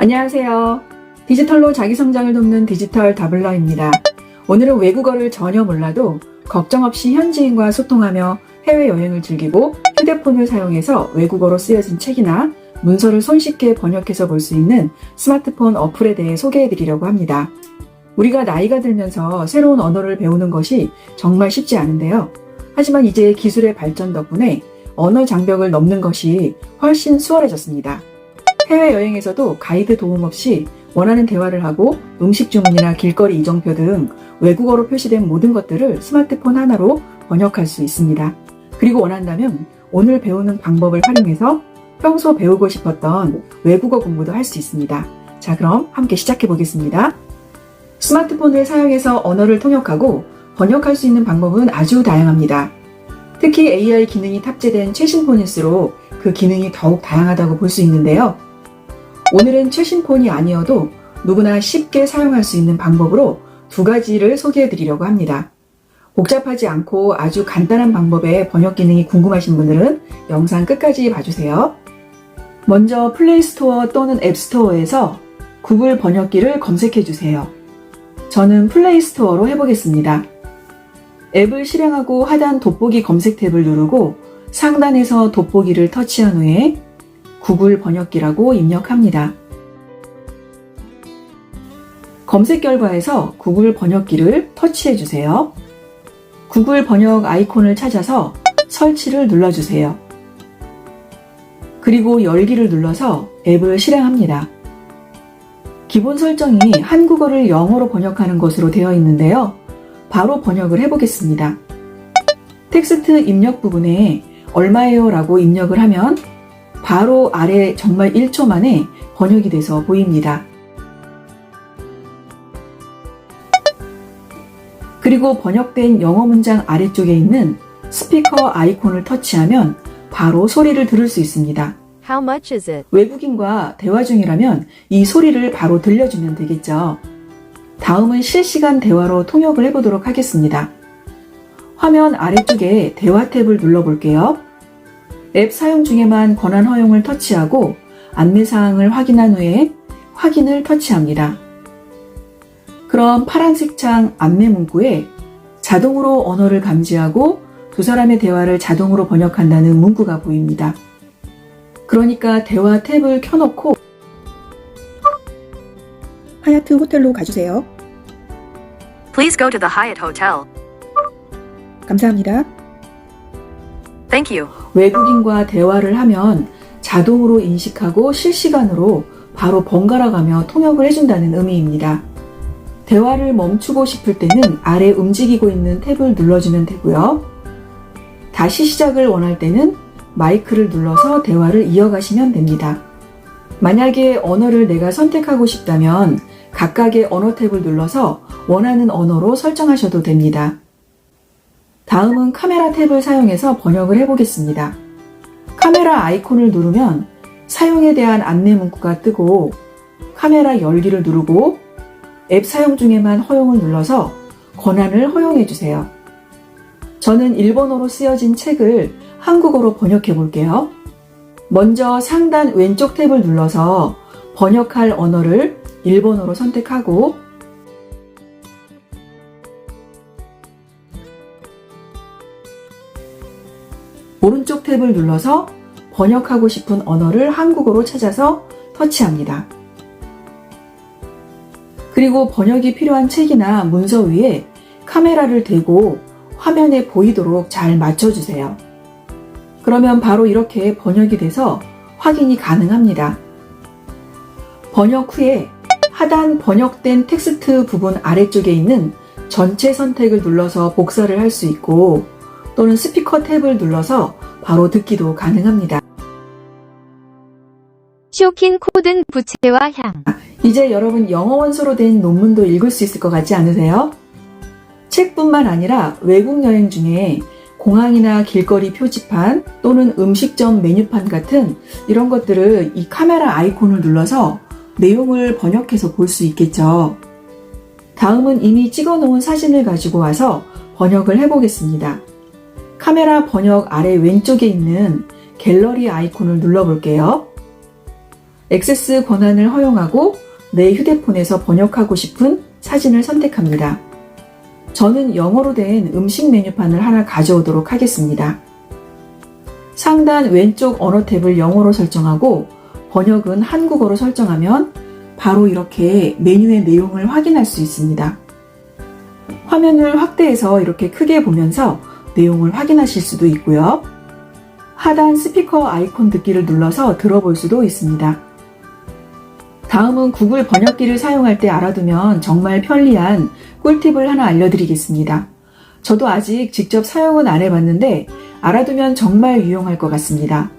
안녕하세요. 디지털로 자기 성장을 돕는 디지털 더블러입니다. 오늘은 외국어를 전혀 몰라도 걱정 없이 현지인과 소통하며 해외여행을 즐기고 휴대폰을 사용해서 외국어로 쓰여진 책이나 문서를 손쉽게 번역해서 볼 수 있는 스마트폰 어플에 대해 소개해드리려고 합니다. 우리가 나이가 들면서 새로운 언어를 배우는 것이 정말 쉽지 않은데요. 하지만 이제 기술의 발전 덕분에 언어 장벽을 넘는 것이 훨씬 수월해졌습니다. 해외여행에서도 가이드 도움 없이 원하는 대화를 하고 음식 주문이나 길거리 이정표 등 외국어로 표시된 모든 것들을 스마트폰 하나로 번역할 수 있습니다. 그리고 원한다면 오늘 배우는 방법을 활용해서 평소 배우고 싶었던 외국어 공부도 할 수 있습니다. 자, 그럼 함께 시작해 보겠습니다. 스마트폰을 사용해서 언어를 통역하고 번역할 수 있는 방법은 아주 다양합니다. 특히 AI 기능이 탑재된 최신 폰일수록 그 기능이 더욱 다양하다고 볼 수 있는데요. 오늘은 최신 폰이 아니어도 누구나 쉽게 사용할 수 있는 방법으로 두 가지를 소개해 드리려고 합니다. 복잡하지 않고 아주 간단한 방법의 번역 기능이 궁금하신 분들은 영상 끝까지 봐주세요. 먼저 플레이스토어 또는 앱스토어에서 구글 번역기를 검색해 주세요. 저는 플레이스토어로 해보겠습니다. 앱을 실행하고 하단 돋보기 검색 탭을 누르고 상단에서 돋보기를 터치한 후에 구글 번역기라고 입력합니다. 검색 결과에서 구글 번역기를 터치해 주세요. 구글 번역 아이콘을 찾아서 설치를 눌러주세요. 그리고 열기를 눌러서 앱을 실행합니다. 기본 설정이 한국어를 영어로 번역하는 것으로 되어 있는데요. 바로 번역을 해보겠습니다. 텍스트 입력 부분에 얼마예요 라고 입력을 하면 바로 아래 정말 1초 만에 번역이 돼서 보입니다. 그리고 번역된 영어 문장 아래쪽에 있는 스피커 아이콘을 터치하면 바로 소리를 들을 수 있습니다. How much is it? 외국인과 대화 중이라면 이 소리를 바로 들려주면 되겠죠. 다음은 실시간 대화로 통역을 해보도록 하겠습니다. 화면 아래쪽에 대화 탭을 눌러볼게요. 앱 사용 중에만 권한 허용을 터치하고 안내사항을 확인한 후에 확인을 터치합니다. 그럼 파란색 창 안내 문구에 자동으로 언어를 감지하고 두 사람의 대화를 자동으로 번역한다는 문구가 보입니다. 그러니까 대화 탭을 켜놓고 하얏트 호텔로 가주세요. Please go to the Hyatt Hotel. 감사합니다. Thank you. 외국인과 대화를 하면 자동으로 인식하고 실시간으로 바로 번갈아가며 통역을 해준다는 의미입니다. 대화를 멈추고 싶을 때는 아래 움직이고 있는 탭을 눌러주면 되고요. 다시 시작을 원할 때는 마이크를 눌러서 대화를 이어가시면 됩니다. 만약에 언어를 내가 선택하고 싶다면 각각의 언어 탭을 눌러서 원하는 언어로 설정하셔도 됩니다. 다음은 카메라 탭을 사용해서 번역을 해보겠습니다. 카메라 아이콘을 누르면 사용에 대한 안내 문구가 뜨고 카메라 열기를 누르고 앱 사용 중에만 허용을 눌러서 권한을 허용해 주세요. 저는 일본어로 쓰여진 책을 한국어로 번역해 볼게요. 먼저 상단 왼쪽 탭을 눌러서 번역할 언어를 일본어로 선택하고 오른쪽 탭을 눌러서 번역하고 싶은 언어를 한국어로 찾아서 터치합니다. 그리고 번역이 필요한 책이나 문서 위에 카메라를 대고 화면에 보이도록 잘 맞춰주세요. 그러면 바로 이렇게 번역이 돼서 확인이 가능합니다. 번역 후에 하단 번역된 텍스트 부분 아래쪽에 있는 전체 선택을 눌러서 복사를 할 수 있고 또는 스피커 탭을 눌러서 바로 듣기도 가능합니다. 쇼킹 코든 부채와 향. 이제 여러분 영어 원서로 된 논문도 읽을 수 있을 것 같지 않으세요? 책뿐만 아니라 외국 여행 중에 공항이나 길거리 표지판 또는 음식점 메뉴판 같은 이런 것들을 이 카메라 아이콘을 눌러서 내용을 번역해서 볼 수 있겠죠. 다음은 이미 찍어 놓은 사진을 가지고 와서 번역을 해보겠습니다. 카메라 번역 아래 왼쪽에 있는 갤러리 아이콘을 눌러볼게요. 액세스 권한을 허용하고 내 휴대폰에서 번역하고 싶은 사진을 선택합니다. 저는 영어로 된 음식 메뉴판을 하나 가져오도록 하겠습니다. 상단 왼쪽 언어 탭을 영어로 설정하고 번역은 한국어로 설정하면 바로 이렇게 메뉴의 내용을 확인할 수 있습니다. 화면을 확대해서 이렇게 크게 보면서 내용을 확인하실 수도 있고요. 하단 스피커 아이콘 듣기를 눌러서 들어볼 수도 있습니다. 다음은 구글 번역기를 사용할 때 알아두면 정말 편리한 꿀팁을 하나 알려드리겠습니다. 저도 아직 직접 사용은 안 해봤는데 알아두면 정말 유용할 것 같습니다.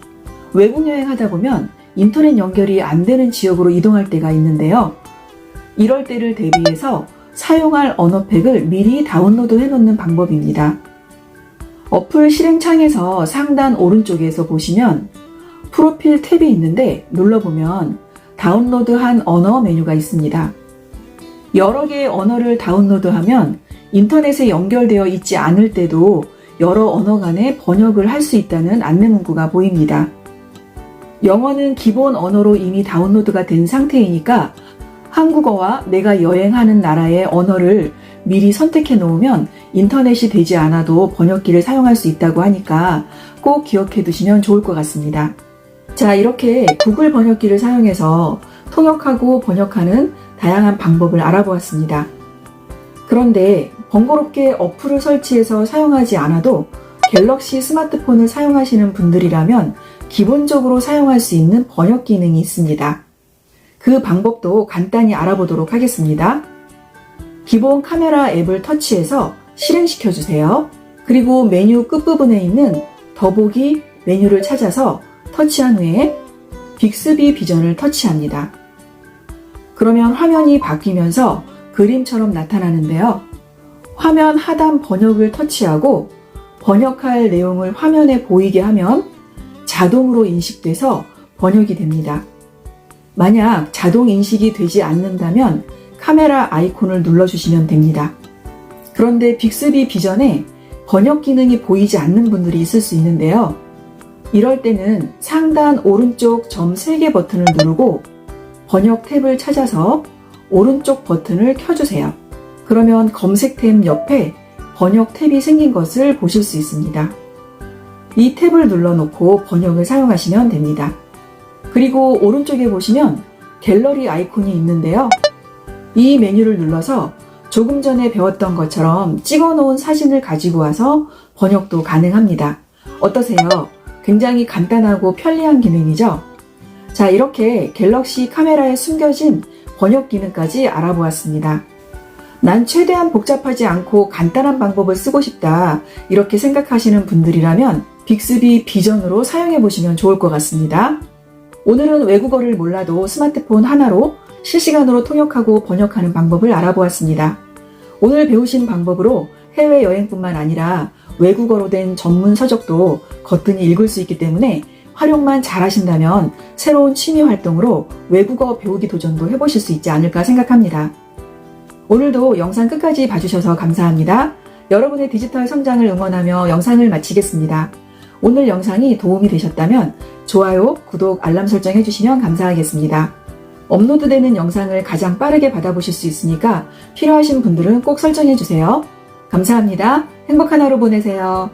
외국 여행하다 보면 인터넷 연결이 안 되는 지역으로 이동할 때가 있는데요. 이럴 때를 대비해서 사용할 언어팩을 미리 다운로드 해놓는 방법입니다. 어플 실행창에서 상단 오른쪽에서 보시면 프로필 탭이 있는데 눌러보면 다운로드한 언어 메뉴가 있습니다. 여러 개의 언어를 다운로드하면 인터넷에 연결되어 있지 않을 때도 여러 언어 간의 번역을 할 수 있다는 안내 문구가 보입니다. 영어는 기본 언어로 이미 다운로드가 된 상태이니까 한국어와 내가 여행하는 나라의 언어를 미리 선택해 놓으면 인터넷이 되지 않아도 번역기를 사용할 수 있다고 하니까 꼭 기억해 두시면 좋을 것 같습니다. 자, 이렇게 구글 번역기를 사용해서 통역하고 번역하는 다양한 방법을 알아보았습니다. 그런데 번거롭게 어플을 설치해서 사용하지 않아도 갤럭시 스마트폰을 사용하시는 분들이라면 기본적으로 사용할 수 있는 번역 기능이 있습니다. 그 방법도 간단히 알아보도록 하겠습니다. 기본 카메라 앱을 터치해서 실행시켜 주세요. 그리고 메뉴 끝부분에 있는 더보기 메뉴를 찾아서 터치한 후에 빅스비 비전을 터치합니다. 그러면 화면이 바뀌면서 그림처럼 나타나는데요. 화면 하단 번역을 터치하고 번역할 내용을 화면에 보이게 하면 자동으로 인식돼서 번역이 됩니다. 만약 자동 인식이 되지 않는다면 카메라 아이콘을 눌러주시면 됩니다. 그런데 빅스비 비전에 번역 기능이 보이지 않는 분들이 있을 수 있는데요. 이럴 때는 상단 오른쪽 점 3개 버튼을 누르고 번역 탭을 찾아서 오른쪽 버튼을 켜주세요. 그러면 검색템 옆에 번역 탭이 생긴 것을 보실 수 있습니다. 이 탭을 눌러놓고 번역을 사용하시면 됩니다. 그리고 오른쪽에 보시면 갤러리 아이콘이 있는데요. 이 메뉴를 눌러서 조금 전에 배웠던 것처럼 찍어놓은 사진을 가지고 와서 번역도 가능합니다. 어떠세요? 굉장히 간단하고 편리한 기능이죠? 자, 이렇게 갤럭시 카메라에 숨겨진 번역 기능까지 알아보았습니다. 난 최대한 복잡하지 않고 간단한 방법을 쓰고 싶다, 이렇게 생각하시는 분들이라면 빅스비 비전으로 사용해 보시면 좋을 것 같습니다. 오늘은 외국어를 몰라도 스마트폰 하나로 실시간으로 통역하고 번역하는 방법을 알아보았습니다. 오늘 배우신 방법으로 해외여행뿐만 아니라 외국어로 된 전문 서적도 거뜬히 읽을 수 있기 때문에 활용만 잘하신다면 새로운 취미 활동으로 외국어 배우기 도전도 해보실 수 있지 않을까 생각합니다. 오늘도 영상 끝까지 봐주셔서 감사합니다. 여러분의 디지털 성장을 응원하며 영상을 마치겠습니다. 오늘 영상이 도움이 되셨다면 좋아요, 구독, 알람 설정 해주시면 감사하겠습니다. 업로드되는 영상을 가장 빠르게 받아보실 수 있으니까 필요하신 분들은 꼭 설정해주세요. 감사합니다. 행복한 하루 보내세요.